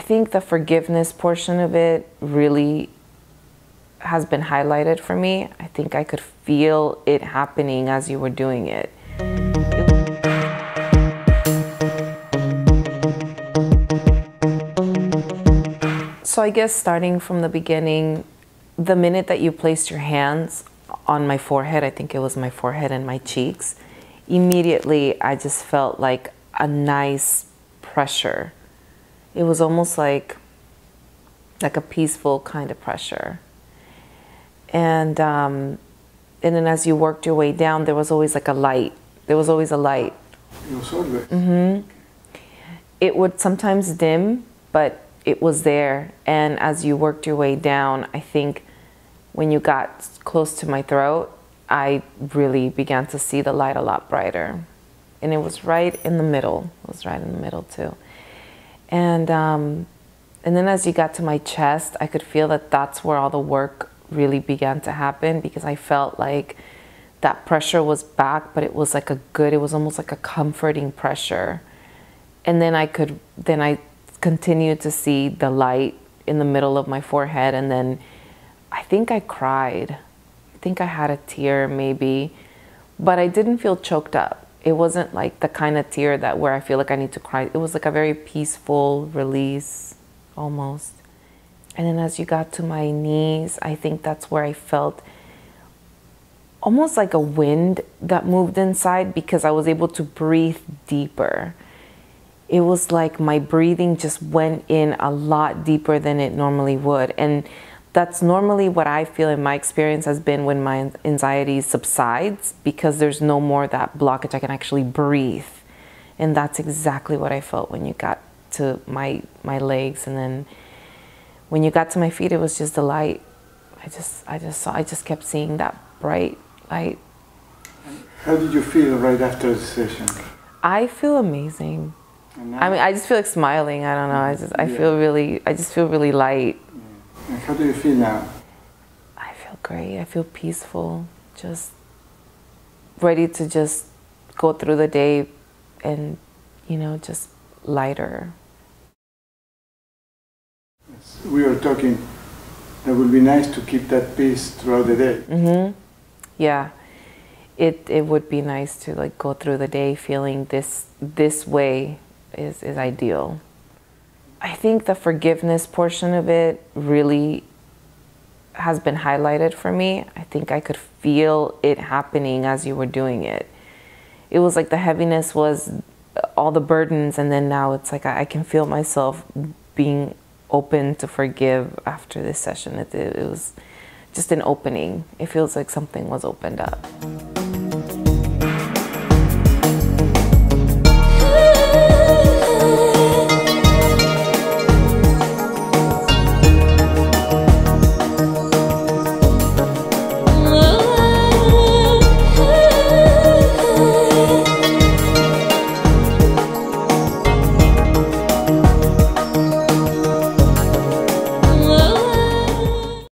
think the forgiveness portion of it really has been highlighted for me. I think I could feel it happening as you were doing it. So I guess starting from the beginning, the minute that you placed your hands on my forehead, I think it was my forehead and my cheeks, immediately I just felt like a nice pressure. It was almost like a peaceful kind of pressure. And then as you worked your way down, there was always like a light. There was always a light. It would sometimes dim, but it was there. And as you worked your way down, I think when you got close to my throat, I really began to see the light a lot brighter. And it was right in the middle. It was right in the middle too. And then as you got to my chest, I could feel that that's where all the work really began to happen, because I felt like that pressure was back, but it was like it was almost like a comforting pressure. And then I continued to see the light in the middle of my forehead, and then I think I cried. I think I had a tear maybe, but I didn't feel choked up. It wasn't like the kind of tear that where I feel like I need to cry. It was like a very peaceful release almost. And then as you got to my knees, I think that's where I felt almost like a wind that moved inside, because I was able to breathe deeper. It was like my breathing just went in a lot deeper than it normally would. And that's normally what I feel in my experience has been when my anxiety subsides, because there's no more that blockage. I can actually breathe. And that's exactly what I felt when you got to my legs. And then when you got to my feet, it was just the light. I just kept seeing that bright light. How did you feel right after the session? I feel amazing. I mean, I just feel like smiling. I don't know. I just feel really light. Yeah. And how do you feel now? I feel great. I feel peaceful. Just ready to just go through the day and, just lighter. We were talking, it would be nice to keep that peace throughout the day. Yeah, it would be nice to like go through the day feeling this way is ideal. I think the forgiveness portion of it really has been highlighted for me. I think I could feel it happening as you were doing it. It was like the heaviness was all the burdens, and then now it's like I can feel myself being open to forgive after this session. It was just an opening. It feels like something was opened up.